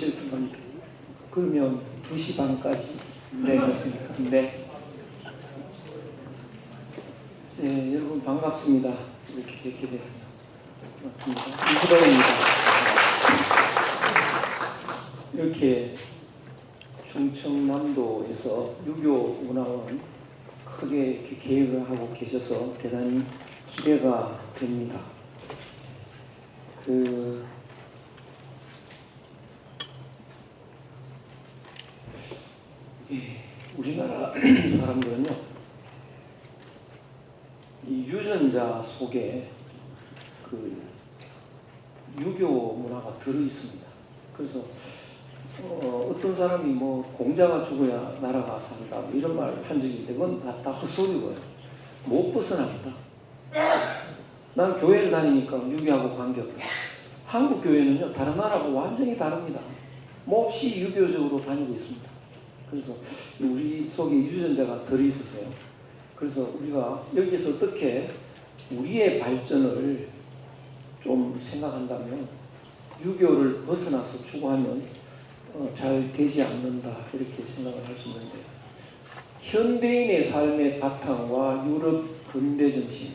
오셨습니까? 그러면 2시 반까지 되겠습니까? 네. 네, 여러분 반갑습니다. 이렇게 뵙게 돼서 반갑습니다. 이수동입니다. 이렇게 충청남도에서 유교 문화원 크게 이렇게 계획을 하고 계셔서 대단히 기대가 됩니다. 우리나라 사람들은요, 이 유전자 속에 유교 문화가 들어 있습니다. 그래서 어떤 사람이 뭐 공자가 죽어야 나라가 산다 뭐 이런 말 한 적이 있는데 그건 다 헛소리고요. 못 벗어납니다. 난 교회를 다니니까 유교하고 관계없다. 한국 교회는요 다른 나라하고 완전히 다릅니다. 몹시 유교적으로 다니고 있습니다. 그래서 우리 속에 유전자가 들어있었어요. 그래서 우리가 여기서 어떻게 우리의 발전을 좀 생각한다면 유교를 벗어나서 추구하면 잘 되지 않는다 이렇게 생각을 할 수 있는데, 현대인의 삶의 바탕과 유럽 근대 정신,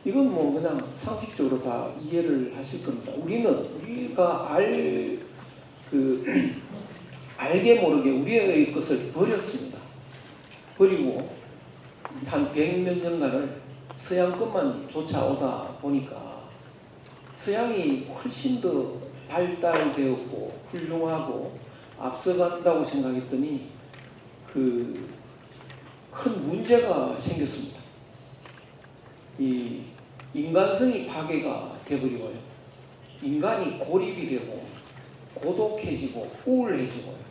이건 뭐 그냥 상식적으로 다 이해를 하실 겁니다. 우리가 알게 모르게 우리의 것을 버렸습니다. 버리고 한 100몇 년간을 서양 것만 쫓아오다 보니까 서양이 훨씬 더 발달되었고 훌륭하고 앞서간다고 생각했더니 큰 문제가 생겼습니다. 이 인간성이 파괴가 되어버리고요. 인간이 고립이 되고 고독해지고 우울해지고요.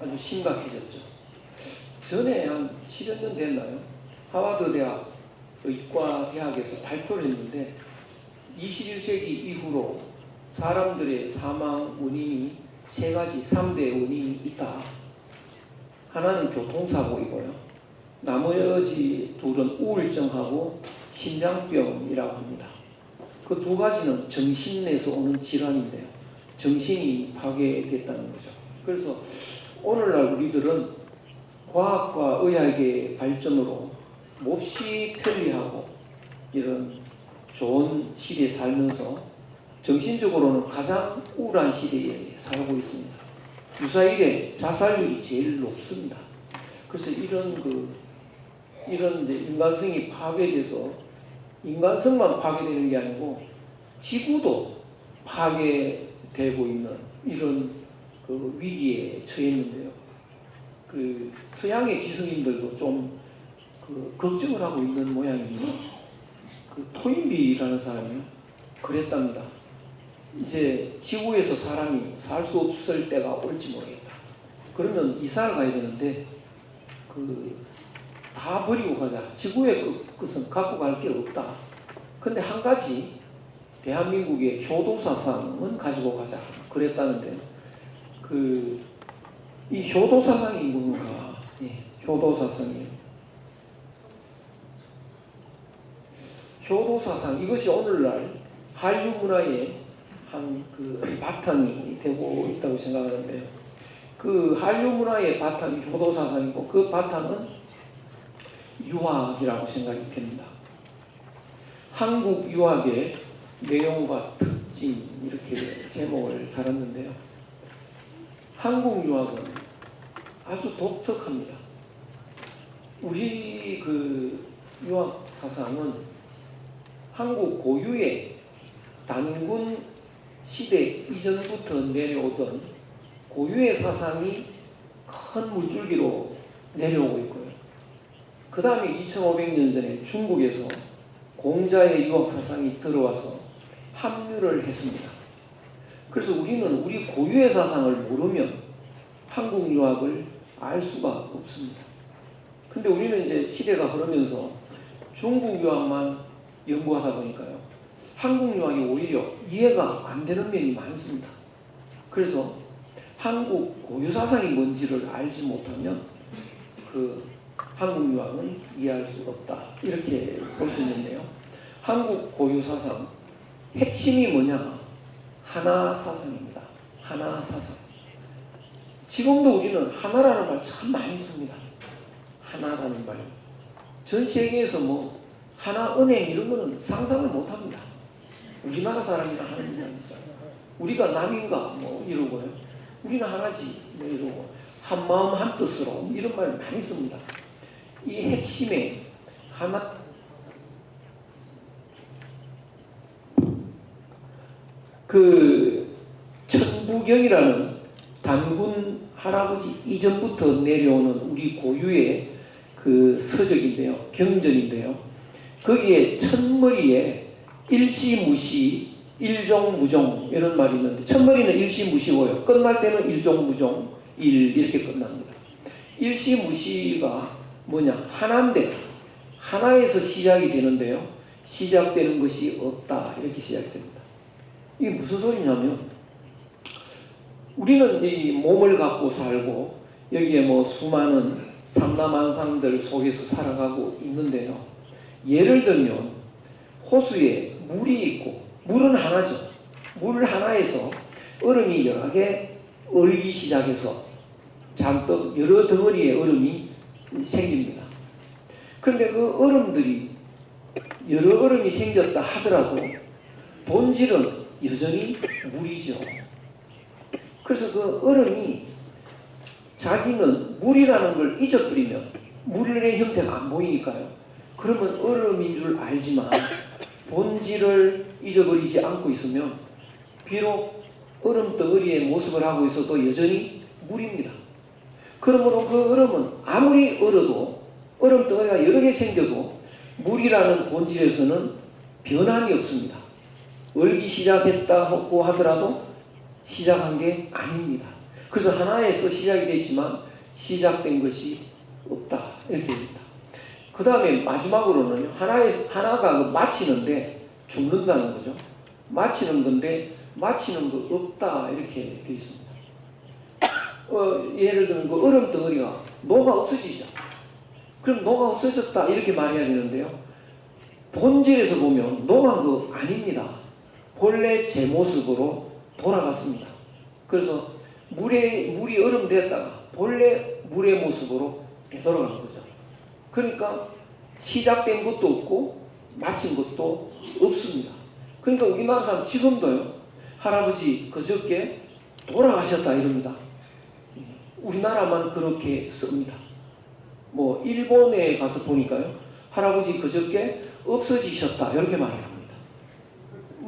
아주 심각해졌죠. 전에 한 10여 년 됐나요? 하버드 대학 의과대학에서 발표를 했는데 21세기 이후로 사람들의 사망 원인이 3대 원인이 있다. 하나는 교통사고이고요. 나머지 둘은 우울증하고 심장병이라고 합니다. 그 두 가지는 정신에서 오는 질환인데요. 정신이 파괴됐다는 거죠. 그래서 오늘날 우리들은 과학과 의학의 발전으로 몹시 편리하고 이런 좋은 시대에 살면서 정신적으로는 가장 우울한 시대에 살고 있습니다. 유사일에 자살률이 제일 높습니다. 그래서 이런 이제 인간성이 파괴돼서 인간성만 파괴되는 게 아니고 지구도 파괴되고 있는 이런 위기에 처했는데요. 서양의 지성인들도 좀 걱정을 하고 있는 모양입니다. 토인비라는 사람이 그랬답니다. 이제 지구에서 사람이 살 수 없을 때가 올지 모르겠다. 그러면 이사를 가야 되는데 다 버리고 가자. 지구의 것은 갖고 갈 게 없다. 근데 한 가지 대한민국의 효도사상은 가지고 가자. 그랬다는데 이 효도사상이 뭔가? 효도사상이에요. 효도사상, 이것이 오늘날 한류 문화의 한 바탕이 되고 있다고 생각하는데요. 한류 문화의 바탕이 효도사상이고 그 바탕은 유학이라고 생각이 됩니다. 한국 유학의 내용과 특징, 이렇게 제목을 달았는데요. 한국 유학은 아주 독특합니다. 우리 유학 사상은 한국 고유의 단군 시대 이전부터 내려오던 고유의 사상이 큰 물줄기로 내려오고 있고요. 그 다음에 2500년 전에 중국에서 공자의 유학 사상이 들어와서 합류를 했습니다. 그래서 우리는 우리 고유의 사상을 모르면 한국 유학을 알 수가 없습니다. 근데 우리는 이제 시대가 흐르면서 중국 유학만 연구하다 보니까요, 한국 유학이 오히려 이해가 안 되는 면이 많습니다. 그래서 한국 고유 사상이 뭔지를 알지 못하면 한국 유학은 이해할 수가 없다. 이렇게 볼 수 있는데요. 한국 고유 사상 핵심이 뭐냐? 하나 사상입니다. 하나 사상. 지금도 우리는 하나라는 말 참 많이 씁니다. 하나라는 말. 전 세계에서 뭐 하나 은행 이런 거는 상상을 못 합니다. 우리나라 사람이나 하는 게 아니죠. 우리가 남인가 뭐 이러고요. 우리는 하나지 뭐 이러고 한 마음 한 뜻으로 이런 말 많이 씁니다. 이 핵심에 하나 그 천부경이라는 단군 할아버지 이전부터 내려오는 우리 고유의 그 서적인데요. 경전인데요. 거기에 첫머리에 일시무시, 일종무종 이런 말이 있는데 첫머리는 일시무시고요. 끝날 때는 일종무종, 일 이렇게 끝납니다. 일시무시가 뭐냐? 하나인데 하나에서 시작이 되는데요. 시작되는 것이 없다 이렇게 시작됩니다. 이게 무슨 소리냐면 우리는 이 몸을 갖고 살고 여기에 뭐 수많은 삼라만상들 속에서 살아가고 있는데요. 예를 들면 호수에 물이 있고 물은 하나죠. 물 하나에서 얼음이 여러 개 얼기 시작해서 잔뜩 여러 덩어리의 얼음이 생깁니다. 그런데 그 얼음들이 여러 얼음이 생겼다 하더라도 본질은 여전히 물이죠. 그래서 그 얼음이 자기는 물이라는 걸 잊어버리면 물의 형태가 안 보이니까요. 그러면 얼음인 줄 알지만 본질을 잊어버리지 않고 있으면 비록 얼음 덩어리의 모습을 하고 있어도 여전히 물입니다. 그러므로 그 얼음은 아무리 얼어도 얼음 덩어리가 여러 개 생겨도 물이라는 본질에서는 변함이 없습니다. 얼기 시작했다고 하더라도 시작한 게 아닙니다. 그래서 하나에서 시작이 됐지만 시작된 것이 없다 이렇게 됩니다. 그 다음에 마지막으로는 하나가 마치는데 죽는다는 거죠. 마치는 건데 마치는 거 없다 이렇게 되어 있습니다. 예를 들면 그 얼음 덩어리가 녹아 없어지죠. 그럼 녹아 없어졌다 이렇게 말해야 되는데요. 본질에서 보면 녹은 거 아닙니다. 본래 제 모습으로 돌아갔습니다. 그래서 물이 얼음 됐다가 본래 물의 모습으로 되돌아가는 거죠. 그러니까 시작된 것도 없고 마친 것도 없습니다. 그러니까 우리나라 사람 지금도요. 할아버지 그저께 돌아가셨다 이럽니다. 우리나라만 그렇게 씁니다. 뭐 일본에 가서 보니까요. 할아버지 그저께 없어지셨다 이렇게 말을 합니다.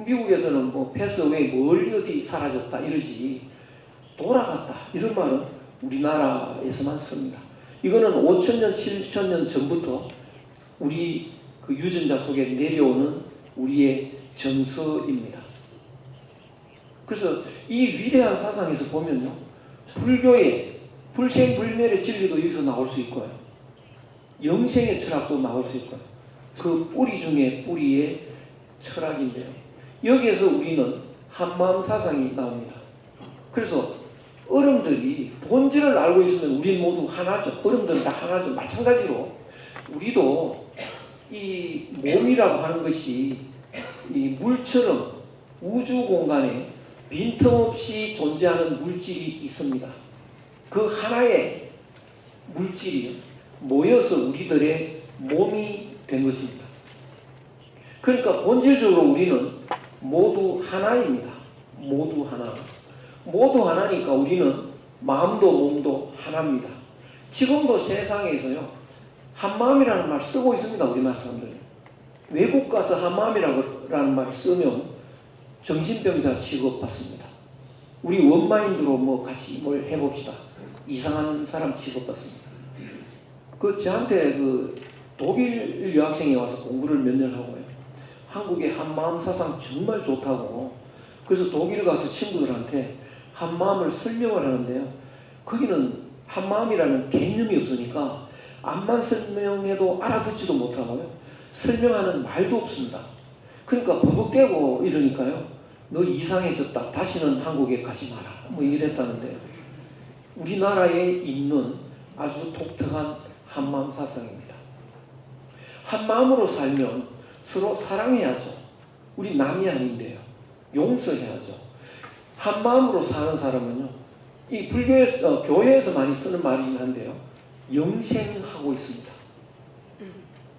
미국에서는 뭐 패스웨이 멀리 어디 사라졌다 이러지 돌아갔다 이런 말은 우리나라에서만 씁니다. 이거는 5,000년, 7,000년 전부터 우리 그 유전자 속에 내려오는 우리의 정서입니다. 그래서 이 위대한 사상에서 보면요. 불교의 불생불멸의 진리도 여기서 나올 수 있고요. 영생의 철학도 나올 수 있고요. 그 뿌리 중에 뿌리의 철학인데요. 여기에서 우리는 한마음 사상이 나옵니다. 그래서 얼음들이 본질을 알고 있으면 우린 모두 하나죠. 얼음들은 다 하나죠. 마찬가지로 우리도 이 몸이라고 하는 것이 이 물처럼 우주 공간에 빈틈없이 존재하는 물질이 있습니다. 그 하나의 물질이 모여서 우리들의 몸이 된 것입니다. 그러니까 본질적으로 우리는 모두 하나입니다. 모두 하나. 모두 하나니까 우리는 마음도 몸도 하나입니다. 지금도 세상에서요. 한마음이라는 말 쓰고 있습니다. 우리나라 사람들이. 외국 가서 한마음이라는 말 쓰면 정신병자 취급받습니다. 우리 원마인드로 뭐 같이 뭘 해봅시다. 이상한 사람 취급받습니다. 그 저한테 그 독일 유학생이 와서 공부를 몇 년 하고요. 한국의 한마음 사상 정말 좋다고. 그래서 독일 가서 친구들한테 한마음을 설명을 하는데요. 거기는 한마음이라는 개념이 없으니까 암만 설명해도 알아듣지도 못하고요. 설명하는 말도 없습니다. 그러니까 버벅대고 이러니까요. 너 이상해졌다. 다시는 한국에 가지 마라. 뭐 이랬다는데요. 우리나라에 있는 아주 독특한 한마음 사상입니다. 한마음으로 살면 서로 사랑해야죠. 우리 남이 아닌데요. 용서해야죠. 한마음으로 사는 사람은요. 이 불교에서 교회에서 많이 쓰는 말이긴 한데요. 영생하고 있습니다.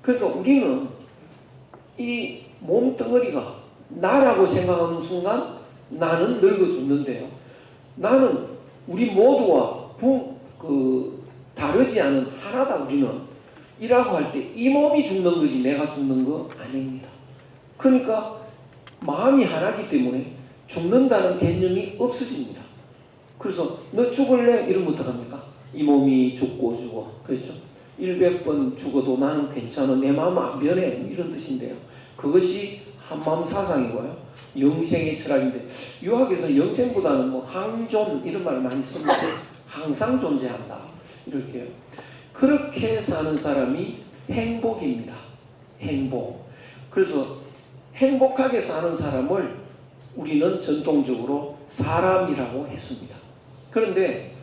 그러니까 우리는 이 몸덩어리가 나라고 생각하는 순간 나는 늙어 죽는데요. 나는 우리 모두와 다르지 않은 하나다. 우리는 이라고 할 때 이 몸이 죽는 거지 내가 죽는 거 아닙니다. 그러니까 마음이 하나이기 때문에 죽는다는 개념이 없어집니다. 그래서 너 죽을래? 이러면 어떡합니까? 이 몸이 죽고 죽어. 그렇죠? 100번 죽어도 나는 괜찮아. 내 마음 안 변해. 이런 뜻인데요. 그것이 한마음 사상이고요. 영생의 철학인데 유학에서 영생보다는 뭐 항존 이런 말을 많이 씁니다. 항상 존재한다. 이렇게요. 그렇게 사는 사람이 행복입니다. 행복. 그래서 행복하게 사는 사람을 우리는 전통적으로 사람이라고 했습니다. 그런데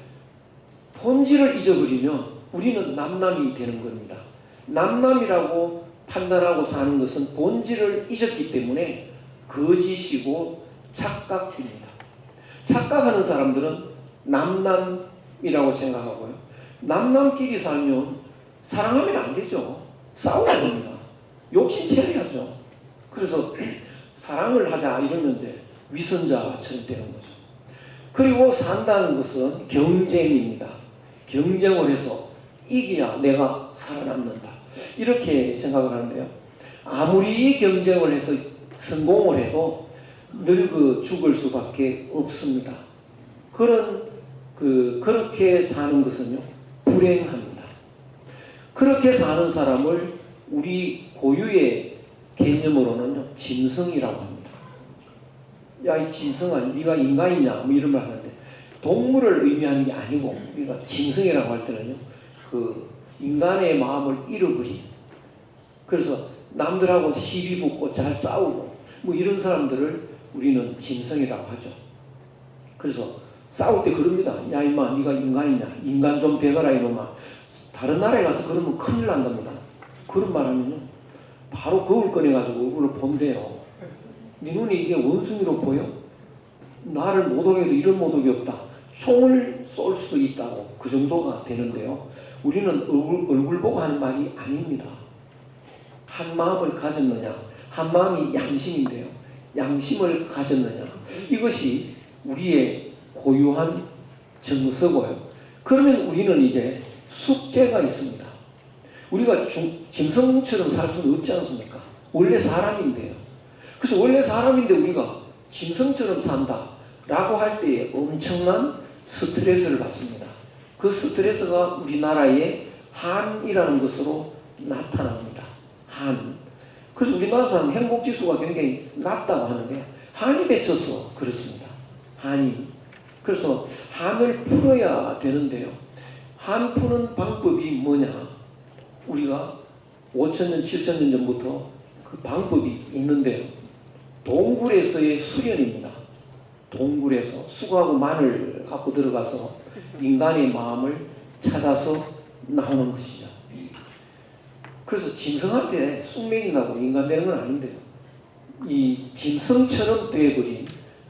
본질을 잊어버리면 우리는 남남이 되는 겁니다. 남남이라고 판단하고 사는 것은 본질을 잊었기 때문에 거짓이고 착각입니다. 착각하는 사람들은 남남이라고 생각하고요. 남남끼리 살면 사랑하면 안 되죠. 싸워야 됩니다. 욕심 채려야죠. 그래서 사랑을 하자 이러면 이제 위선자처럼 되는 거죠. 그리고 산다는 것은 경쟁입니다. 경쟁을 해서 이겨야 내가 살아남는다. 이렇게 생각을 하는데요. 아무리 경쟁을 해서 성공을 해도 늙어 죽을 수밖에 없습니다. 그렇게 사는 것은요, 불행합니다. 그렇게 사는 사람을 우리 고유의 개념으로는요, 짐승이라고 합니다. 야, 이 짐승아, 네가 인간이냐? 뭐 이런 말 하는데, 동물을 의미하는 게 아니고, 우리가 짐승이라고 할 때는요, 그 인간의 마음을 잃어버린, 그래서 남들하고 시비 붙고 잘 싸우고, 뭐 이런 사람들을 우리는 짐승이라고 하죠. 그래서 싸울 때 그럽니다. 야, 임마, 네가 인간이냐? 인간 좀 되거라, 이놈아. 다른 나라에 가서 그러면 큰일 난답니다. 그런 말 하면요, 바로 거울 꺼내가지고 얼굴을 본대요. 네 눈이 이게 원숭이로 보여? 나를 못 오게도 이런 모독이 없다. 총을 쏠 수도 있다고. 그 정도가 되는데요. 우리는 얼굴 보고 하는 말이 아닙니다. 한 마음을 가졌느냐? 한 마음이 양심인데요. 양심을 가졌느냐? 이것이 우리의 고유한 정서고요. 그러면 우리는 이제 숙제가 있습니다. 우리가 짐승처럼 살 수는 없지 않습니까? 원래 사람인데요. 그래서 원래 사람인데 우리가 짐승처럼 산다 라고 할 때에 엄청난 스트레스를 받습니다. 그 스트레스가 우리나라의 한이라는 것으로 나타납니다. 한. 그래서 우리나라 사람 행복지수가 굉장히 낮다고 하는데 한이 맺혀서 그렇습니다. 한이. 그래서 한을 풀어야 되는데요. 한 푸는 방법이 뭐냐? 우리가 5,000년, 7,000년 전부터 그 방법이 있는데요. 동굴에서의 수련입니다. 동굴에서 수고하고 마늘 갖고 들어가서 인간의 마음을 찾아서 나오는 것이죠. 그래서 짐승한테 쑥맥이 나고 인간 되는 건 아닌데요. 이 짐승처럼 되어버린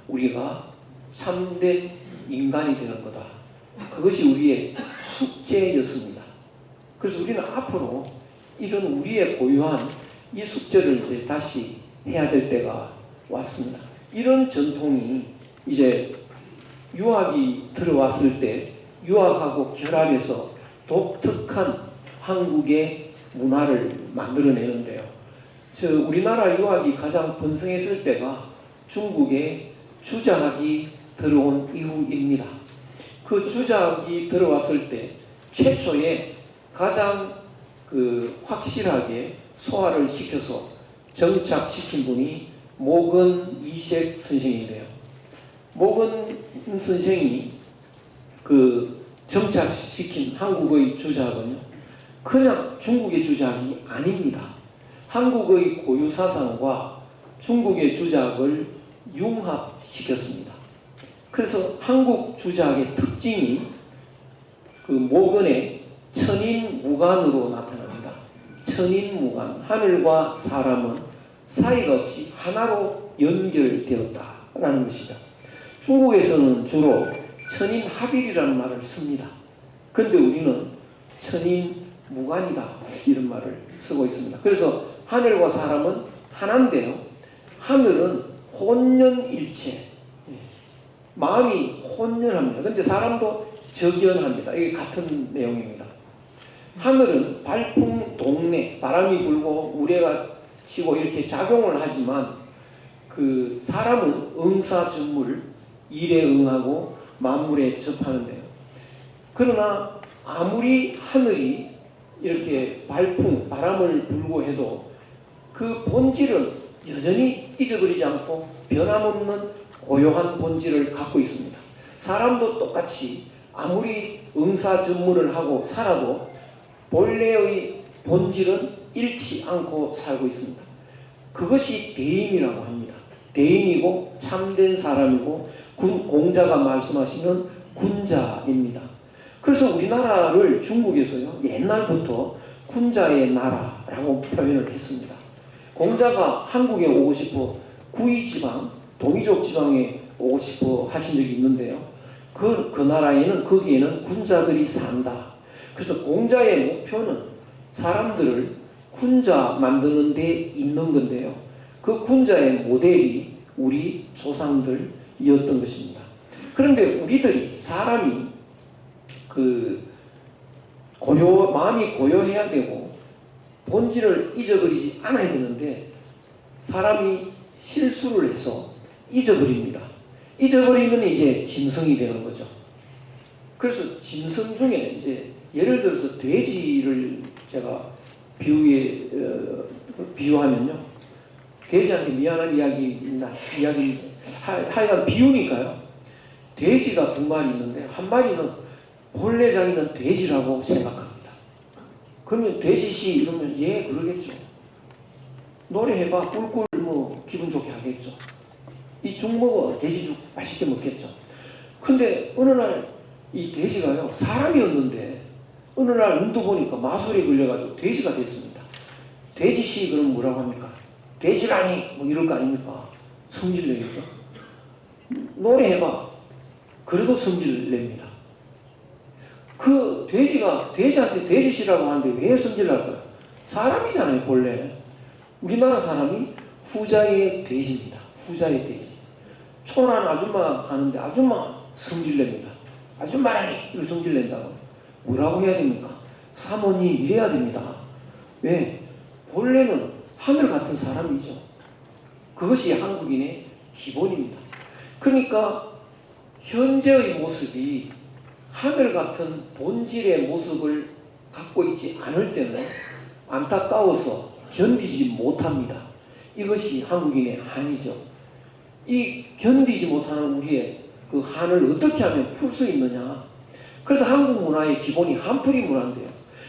우리가 참된 인간이 되는 거다. 그것이 우리의 숙제였습니다. 그래서 우리는 앞으로 이런 우리의 고유한 이 숙제를 이제 다시 해야 될 때가 왔습니다. 이런 전통이 이제 유학이 들어왔을 때 유학하고 결합해서 독특한 한국의 문화를 만들어내는데요. 우리나라 유학이 가장 번성했을 때가 중국의 주작이 들어온 이후입니다. 그 주작이 들어왔을 때 최초에 가장 확실하게 소화를 시켜서 정착시킨 분이 목은 이색 선생인데요. 목은 선생이 정착시킨 한국의 주작은요, 그냥 중국의 주작이 아닙니다. 한국의 고유 사상과 중국의 주작을 융합시켰습니다. 그래서 한국 주작의 특징이 목은의 천인무간으로 나타납니다. 천인무간, 하늘과 사람은 사이가 없이 하나로 연결되었다라는 것이죠. 중국에서는 주로 천인합일이라는 말을 씁니다. 그런데 우리는 천인무관이다 이런 말을 쓰고 있습니다. 그래서 하늘과 사람은 하나인데요. 하늘은 혼연일체, 마음이 혼연합니다. 그런데 사람도 적연합니다. 이게 같은 내용입니다. 하늘은 발풍 동래, 바람이 불고 우레가 치고 이렇게 작용을 하지만 그 사람은 응사전물, 일에 응하고 만물에 접하는데요. 그러나 아무리 하늘이 이렇게 발풍, 바람을 불고 해도 그 본질은 여전히 잊어버리지 않고 변함없는 고요한 본질을 갖고 있습니다. 사람도 똑같이 아무리 응사전물을 하고 살아도 본래의 본질은 잃지 않고 살고 있습니다. 그것이 대인이라고 합니다. 대인이고 참된 사람이고 공자가 말씀하시는 군자입니다. 그래서 우리나라를 중국에서요 옛날부터 군자의 나라라고 표현을 했습니다. 공자가 한국에 오고 싶어 구이지방, 동이족 지방에 오고 싶어 하신 적이 있는데요. 그 나라에는 거기에는 군자들이 산다. 그래서 공자의 목표는 사람들을 군자 만드는 데 있는 건데요. 그 군자의 모델이 우리 조상들이었던 것입니다. 그런데 우리들이 사람이 마음이 고요해야 되고 본질을 잊어버리지 않아야 되는데 사람이 실수를 해서 잊어버립니다. 잊어버리면 이제 짐승이 되는 거죠. 그래서 짐승 중에 이제 예를 들어서 돼지를 제가 비유하면요. 돼지한테 미안한 이야기인데 하여간 비유니까요. 돼지가 두 마리 있는데 한 마리는 본래 자기는 돼지라고 생각합니다. 그러면 돼지씨 이러면 예 그러겠죠. 노래해봐 꿀꿀 뭐 기분 좋게 하겠죠. 이 죽 먹어 돼지죽 맛있게 먹겠죠. 근데 어느 날 이 돼지가요 사람이었는데 어느 날 눈뜨 보니까 마술에 걸려가지고 돼지가 됐습니다. 돼지씨 그럼 뭐라고 합니까? 돼지라니 뭐 이럴 거 아닙니까? 성질 내겠죠. 노래해봐 그래도 성질 냅니다. 그 돼지가 돼지한테 돼지씨라고 하는데 왜 성질 날까요? 사람이잖아요 본래. 우리나라 사람이 후자의 돼지입니다. 후자의 돼지. 초란 아줌마 가는데 아줌마 성질 냅니다. 아줌마라니 이걸 성질 낸다고. 뭐라고 해야 됩니까? 사모님 이래야 됩니다. 왜? 본래는 하늘 같은 사람이죠. 그것이 한국인의 기본입니다. 그러니까 현재의 모습이 하늘 같은 본질의 모습을 갖고 있지 않을 때는 안타까워서 견디지 못합니다. 이것이 한국인의 한이죠. 이 견디지 못하는 우리의 그 한을 어떻게 하면 풀 수 있느냐. 그래서 한국 문화의 기본이 한풀이 문화인데요.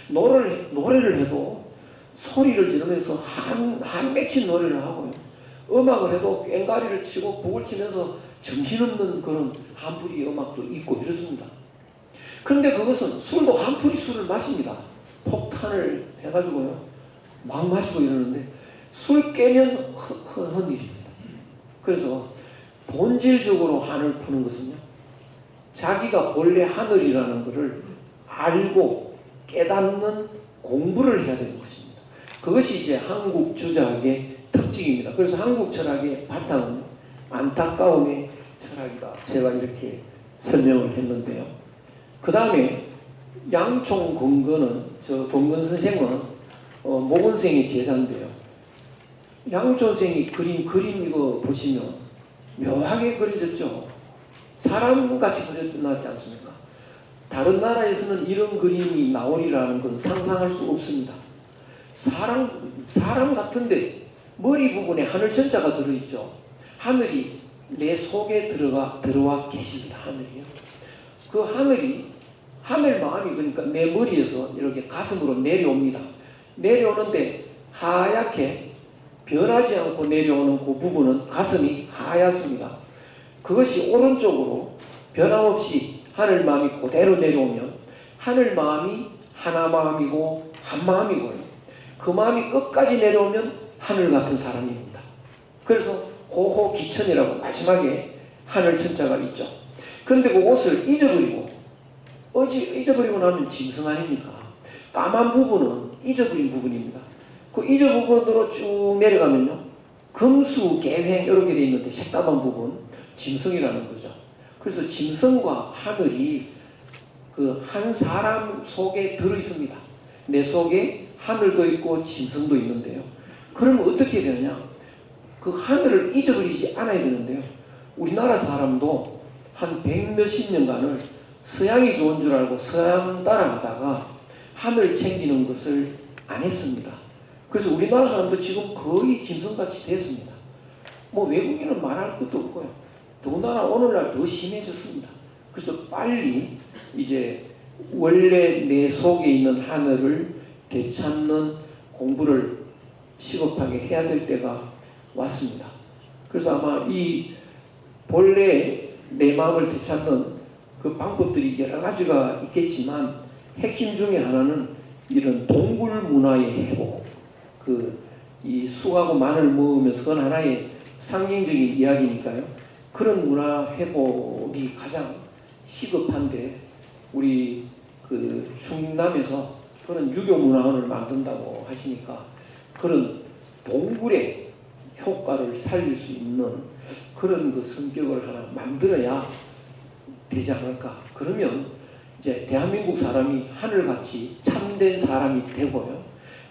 노래를 해도 소리를 지르면서 한 맺힌 노래를 하고요. 음악을 해도 꽹과리를 치고 북을 치면서 정신없는 그런 한풀이 음악도 있고 이렇습니다. 그런데 그것은 술도 한풀이 술을 마십니다. 폭탄을 해가지고요. 막 마시고 이러는데 술 깨면 흔한 일입니다. 그래서 본질적으로 한을 푸는 것은요. 자기가 본래 하늘이라는 것을 알고 깨닫는 공부를 해야 되는 것입니다. 그것이 이제 한국 주자학의 특징입니다. 그래서 한국 철학의 바탕은 안타까움의 철학이다. 제가 이렇게 설명을 했는데요. 그 다음에 양총 건건은 건건 선생은 모건생의 제자인데요. 양총 선생이 그림 이거 보시면 묘하게 그려졌죠. 사람같이 그려놨지 않습니까? 다른 나라에서는 이런 그림이 나오리라는 건 상상할 수 없습니다. 사람 같은데 머리 부분에 하늘 천자가 들어있죠. 하늘이 내 속에 들어와 계십니다. 하늘이요. 그 하늘 마음이 그러니까 내 머리에서 이렇게 가슴으로 내려옵니다. 내려오는데 하얗게 변하지 않고 내려오는 그 부분은 가슴이 하얗습니다. 그것이 오른쪽으로 변함없이 하늘 마음이 그대로 내려오면 하늘 마음이 하나 마음이고 한 마음이고요. 그 마음이 끝까지 내려오면 하늘 같은 사람입니다. 그래서 호호기천이라고 마지막에 하늘 천자가 있죠. 그런데 그것을 잊어버리고 나면 짐승 아닙니까? 까만 부분은 잊어버린 부분입니다. 그 잊어버린 부분으로 쭉 내려가면요, 금수, 계획 이렇게 되어 있는데 색감한 부분, 짐승이라는 거죠. 그래서 짐승과 하늘이 그 한 사람 속에 들어 있습니다. 내 속에 하늘도 있고 짐승도 있는데요. 그러면 어떻게 되느냐? 그 하늘을 잊어버리지 않아야 되는데요. 우리나라 사람도 한 100몇십 년간을 서양이 좋은 줄 알고 서양 따라가다가 하늘 챙기는 것을 안 했습니다. 그래서 우리나라 사람도 지금 거의 짐승같이 됐습니다. 뭐 외국인은 말할 것도 없고요. 더군다나 오늘날 더 심해졌습니다. 그래서 빨리 이제 원래 내 속에 있는 하늘을 되찾는 공부를 시급하게 해야 될 때가 왔습니다. 그래서 아마 이 본래 내 마음을 되찾는 그 방법들이 여러 가지가 있겠지만 핵심 중에 하나는 이런 동굴 문화의 회복, 이 쑥하고 마늘 먹으면서 그건 하나의 상징적인 이야기니까요. 그런 문화 회복이 가장 시급한데 우리 그 충남에서 그런 유교 문화원을 만든다고 하시니까 그런 동굴의 효과를 살릴 수 있는 그런 그 성격을 하나 만들어야 되지 않을까. 그러면 이제 대한민국 사람이 하늘같이 참된 사람이 되고요.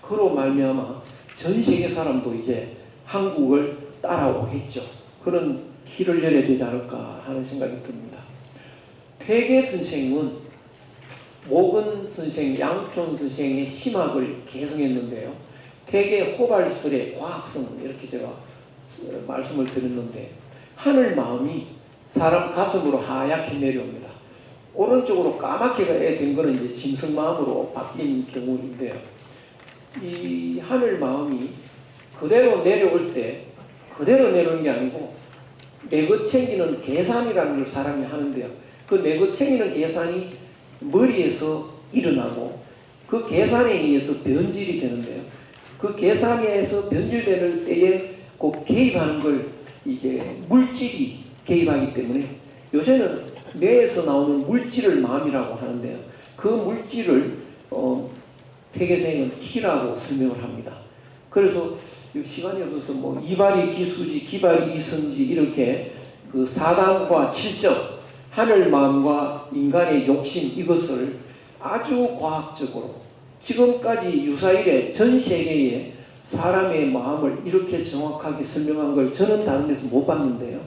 그로 말미암아 전 세계 사람도 이제 한국을 따라오겠죠. 그런 길을 열어야 되지 않을까 하는 생각이 듭니다. 퇴계 선생은 모근 선생, 양촌 선생의 심학을 개성했는데요. 퇴계 호발설의 과학성 이렇게 제가 말씀을 드렸는데 하늘 마음이 사람 가슴으로 하얗게 내려옵니다. 오른쪽으로 까맣게 된 거는 이제 짐승 마음으로 바뀐 경우인데요. 이 하늘 마음이 그대로 내려올 때 그대로 내려오는 게 아니고 내 것 챙기는 계산이라는 걸 사람이 하는데요. 그 내 것 챙기는 계산이 머리에서 일어나고 그 계산에 의해서 변질이 되는데요. 그 계산에서 변질되는 때에 꼭 개입하는 걸 이제 물질이 개입하기 때문에 요새는 뇌에서 나오는 물질을 마음이라고 하는데요. 그 물질을 퇴계생은 키라고 설명을 합니다. 그래서 시간이 없어서 뭐 이발이 기수지, 기발이 이성지 이렇게 그 사단과 칠정, 하늘 마음과 인간의 욕심 이것을 아주 과학적으로 지금까지 유사일에 전 세계에 사람의 마음을 이렇게 정확하게 설명한 걸 저는 다른 데서 못 봤는데요.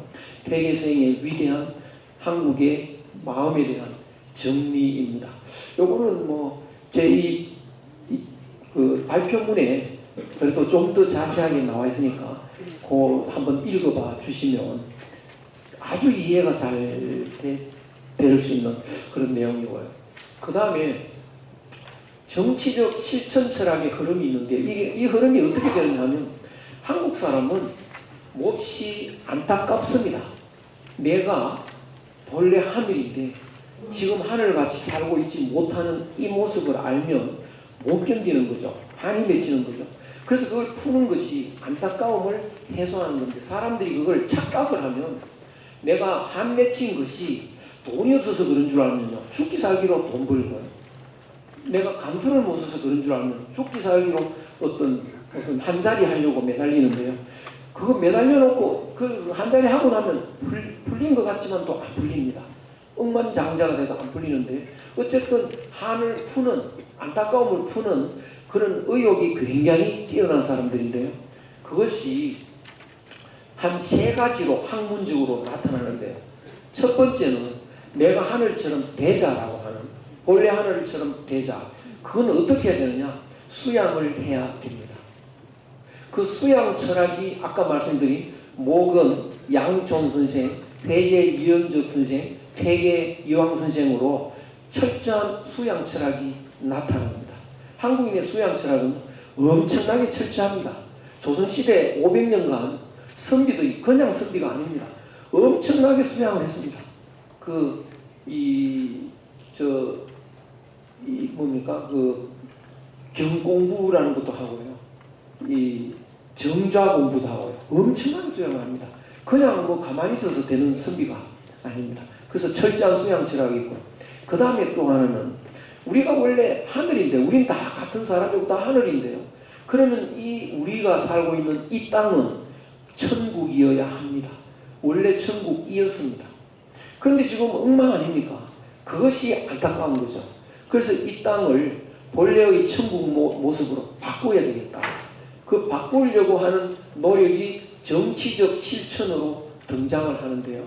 퇴계생의 위대한 한국의 마음에 대한 정리입니다. 요거는 뭐 제 그 발표문에 그래도 좀 더 자세하게 나와 있으니까 그거 한번 읽어봐 주시면 아주 이해가 잘 될 수 있는 그런 내용이고요. 그 다음에 정치적 실천 철학의 흐름이 있는데 이 흐름이 어떻게 되느냐면 한국 사람은 몹시 안타깝습니다. 내가 본래 하늘인데 지금 하늘같이 살고 있지 못하는 이 모습을 알면 못 견디는 거죠. 한이 맺히는 거죠. 그래서 그걸 푸는 것이 안타까움을 해소하는 건데 사람들이 그걸 착각을 하면 내가 한 맺힌 것이 돈이 없어서 그런 줄 알면요. 죽기 살기로 돈 벌고요. 내가 감투를 못 써서 그런 줄 알면 죽기 살기로 어떤 무슨 한 자리 하려고 매달리는데요. 그거 매달려 놓고 그 한 자리 하고 나면 풀린 것 같지만 또 안 풀립니다. 억만장자가 돼도 안 풀리는데 어쨌든 한을 푸는 안타까움을 푸는 그런 의욕이 굉장히 뛰어난 사람들인데요. 그것이 한 세 가지로 학문적으로 나타나는데요. 첫 번째는 내가 하늘처럼 되자라고 하는 본래 하늘처럼 되자. 그건 어떻게 해야 되느냐? 수양을 해야 됩니다. 그 수양 철학이 아까 말씀드린 모건, 양촌 선생, 회제 이현적 선생, 퇴계 이황 선생으로 철저한 수양 철학이 나타납니다. 한국인의 수양 철학은 엄청나게 철저합니다. 조선시대 500년간 선비도 그냥 선비가 아닙니다. 엄청나게 수양을 했습니다. 뭡니까? 경공부라는 것도 하고요. 이 정좌 공부도 하고요. 엄청나게 수양을 합니다. 그냥 뭐 가만히 있어서 되는 선비가 아닙니다. 그래서 철저한 수양 철학이 있고, 그 다음에 또 하나는 우리가 원래 하늘인데, 우린 다 같은 사람이고 다 하늘인데요. 그러면 이 우리가 살고 있는 이 땅은 천국이어야 합니다. 원래 천국이었습니다. 그런데 지금 엉망 아닙니까? 그것이 안타까운 거죠. 그래서 이 땅을 본래의 천국 모습으로 바꿔야 되겠다. 그 바꾸려고 하는 노력이 정치적 실천으로 등장을 하는데요.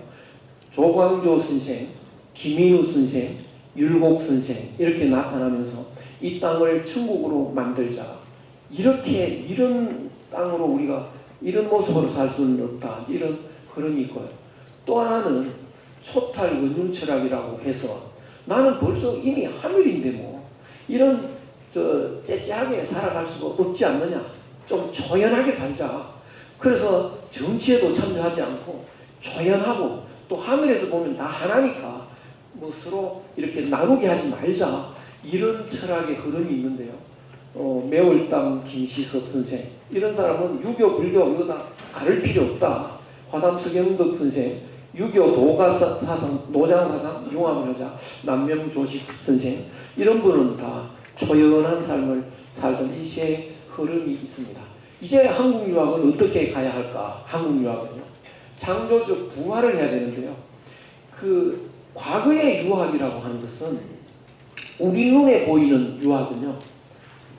조광조 선생, 김인우 선생, 율곡 선생 이렇게 나타나면서 이 땅을 천국으로 만들자. 이런 땅으로 우리가 이런 모습으로 살 수는 없다. 이런 흐름이 있고요. 또 하나는 초탈 원흉 철학이라고 해서 나는 벌써 이미 하늘인데 뭐 이런 째째하게 살아갈 수가 없지 않느냐. 좀 조연하게 살자. 그래서 정치에도 참여하지 않고 조연하고 또 하늘에서 보면 다 하나니까 뭐 서로 이렇게 나누게 하지 말자. 이런 철학의 흐름이 있는데요. 매월당 김시섭 선생 이런 사람은 유교 불교 이거 다 가릴 필요 없다. 화담 서경덕 선생 유교 도가 사상 노장 사상 융합을 하자. 남명조식 선생 이런 분은 다 조연한 삶을 살던 이 세 흐름이 있습니다. 이제 한국 유학은 어떻게 가야 할까? 한국 유학은요. 창조적 부활을 해야 되는데요. 그 과거의 유학이라고 하는 것은 우리 눈에 보이는 유학은요.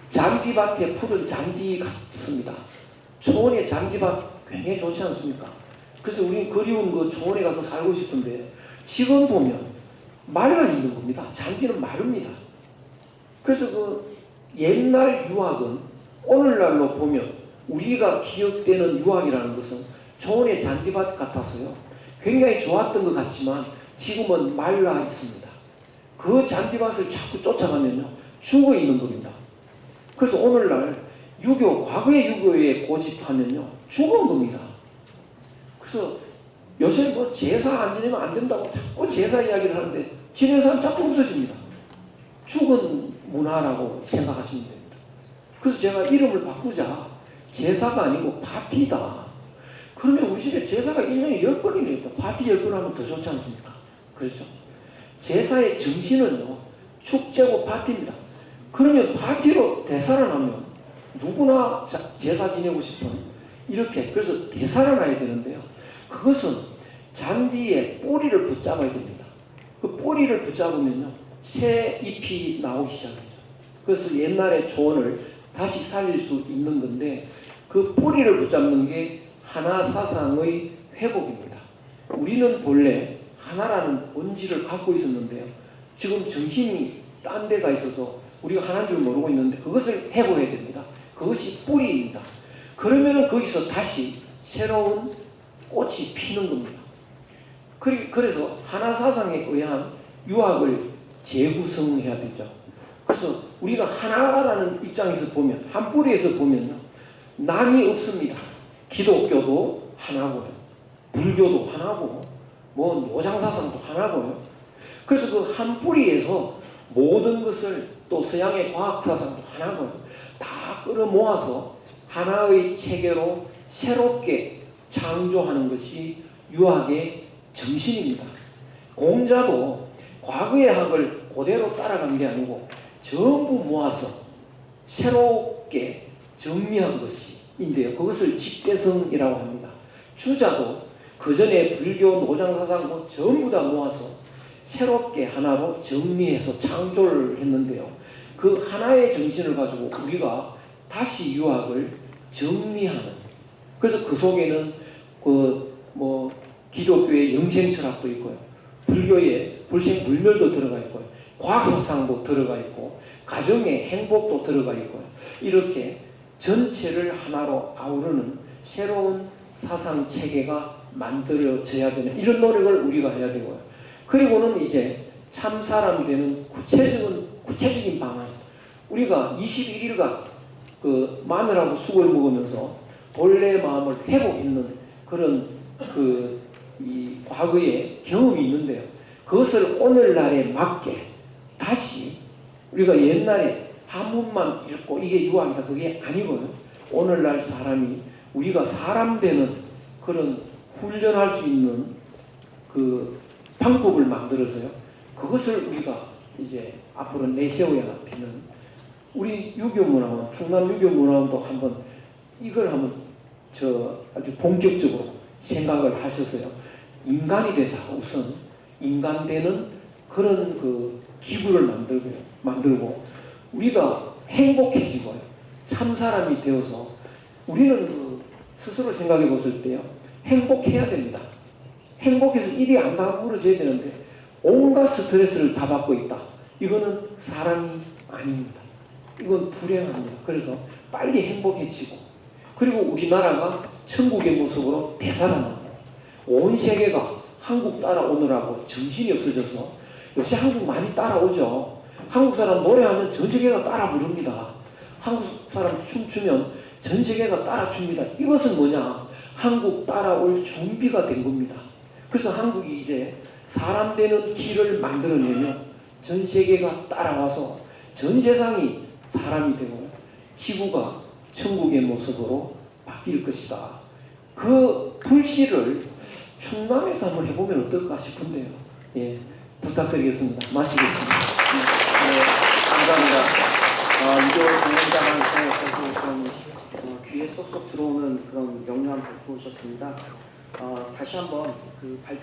잔디밭에 푸른 잔디 같습니다. 초원의 잔디밭 굉장히 좋지 않습니까? 그래서 우리는 그리운 그 초원에 가서 살고 싶은데 지금 보면 말라 있는 겁니다. 잔디는 마릅니다. 그래서 그 옛날 유학은 오늘날로 보면 우리가 기억되는 유학이라는 것은 초원의 잔디밭 같아서요. 굉장히 좋았던 것 같지만 지금은 말라 있습니다. 그 잔디밭을 자꾸 쫓아가면요. 죽어 있는 겁니다. 그래서 오늘날 유교, 과거의 유교에 고집하면요. 죽은 겁니다. 그래서 요새 뭐 제사 안 지내면 안 된다고 자꾸 제사 이야기를 하는데 지내는 사람 자꾸 없어집니다. 죽은 문화라고 생각하시면 됩니다. 그래서 제가 이름을 바꾸자. 제사가 아니고 파티다. 그러면 우리 시대 제사가 1년에 10번이네요. 파티 10번 하면 더 좋지 않습니까? 그렇죠? 제사의 정신은요. 축제고 파티입니다. 그러면 파티로 되살아나면 누구나 제사 지내고 싶은 이렇게 그래서 되살아나야 되는데요. 그것은 잔디의 뿌리를 붙잡아야 됩니다. 그 뿌리를 붙잡으면요. 새 잎이 나오기 시작합니다. 그래서 옛날의 초원을 다시 살릴 수 있는 건데 그 뿌리를 붙잡는 게 하나 사상의 회복입니다. 우리는 본래 하나라는 본질을 갖고 있었는데요. 지금 정신이 딴 데가 있어서 우리가 하나인 줄 모르고 있는데 그것을 회복해야 됩니다. 그것이 뿌리입니다. 그러면은 거기서 다시 새로운 꽃이 피는 겁니다. 그래서 하나 사상에 의한 유학을 재구성해야 되죠. 그래서 우리가 하나라는 입장에서 보면 한 뿌리에서 보면요. 남이 없습니다. 기독교도 하나고요. 불교도 하나고 뭐 노장사상도 하나고요. 그래서 그 한 뿌리에서 모든 것을 또 서양의 과학사상도 하나고요. 다 끌어모아서 하나의 체계로 새롭게 창조하는 것이 유학의 정신입니다. 공자도 과거의 학을 그대로 따라간 게 아니고 전부 모아서 새롭게 정리한 것인데요. 그것을 집대성이라고 합니다. 주자도 그 전에 불교, 노장사상 뭐 전부 다 모아서 새롭게 하나로 정리해서 창조를 했는데요. 그 하나의 정신을 가지고 우리가 다시 유학을 정리하는 그래서 그 속에는 기독교의 영생철학도 있고요. 불교의 불생불멸도 들어가 있고요. 과학사상도 들어가 있고 가정의 행복도 들어가 있고요. 이렇게 전체를 하나로 아우르는 새로운 사상 체계가 만들어져야 되는 이런 노력을 우리가 해야 되고요. 그리고는 이제 참 사람 되는 구체적인 방안. 우리가 21일간 그 마늘하고 쑥을 먹으면서 본래 마음을 회복했는 그런 이 과거의 경험이 있는데요. 그것을 오늘날에 맞게 다시 우리가 옛날에 한문만 읽고 이게 유학이다 그게 아니고요. 오늘날 사람이 우리가 사람 되는 그런 훈련할 수 있는 그 방법을 만들어서요. 그것을 우리가 이제 앞으로 내세워야 되는, 우리 유교문화원, 충남 유교문화원도 한번 이걸 한번 아주 본격적으로 생각을 하셔서요. 인간이 돼서 우선 인간되는 그런 그 기구를 만들고 우리가 행복해지고요. 참 사람이 되어서 우리는 그 스스로 생각해 봤을 때요. 행복해야 됩니다. 행복해서 일이 안 가물어져야 되는데 온갖 스트레스를 다 받고 있다. 이거는 사람이 아닙니다. 이건 불행합니다. 그래서 빨리 행복해지고, 그리고 우리나라가 천국의 모습으로 되살아나고, 온 세계가 한국 따라오느라고 정신이 없어져서 요새 한국 많이 따라오죠. 한국 사람 노래하면 전 세계가 따라 부릅니다. 한국 사람 춤추면 전 세계가 따라 춥니다. 이것은 뭐냐? 한국 따라올 준비가 된 겁니다. 그래서 한국이 이제 사람 되는 길을 만들어내면 전 세계가 따라와서 전 세상이 사람이 되고 지구가 천국의 모습으로 바뀔 것이다. 그 불씨를 충남에서 한번 해보면 어떨까 싶은데요. 예, 부탁드리겠습니다. 마치겠습니다. 네, 감사합니다. 이조 공연장한테 좀 귀에 쏙쏙 들어오는 그런 명료한 발표셨습니다. 다시 한번 그 발표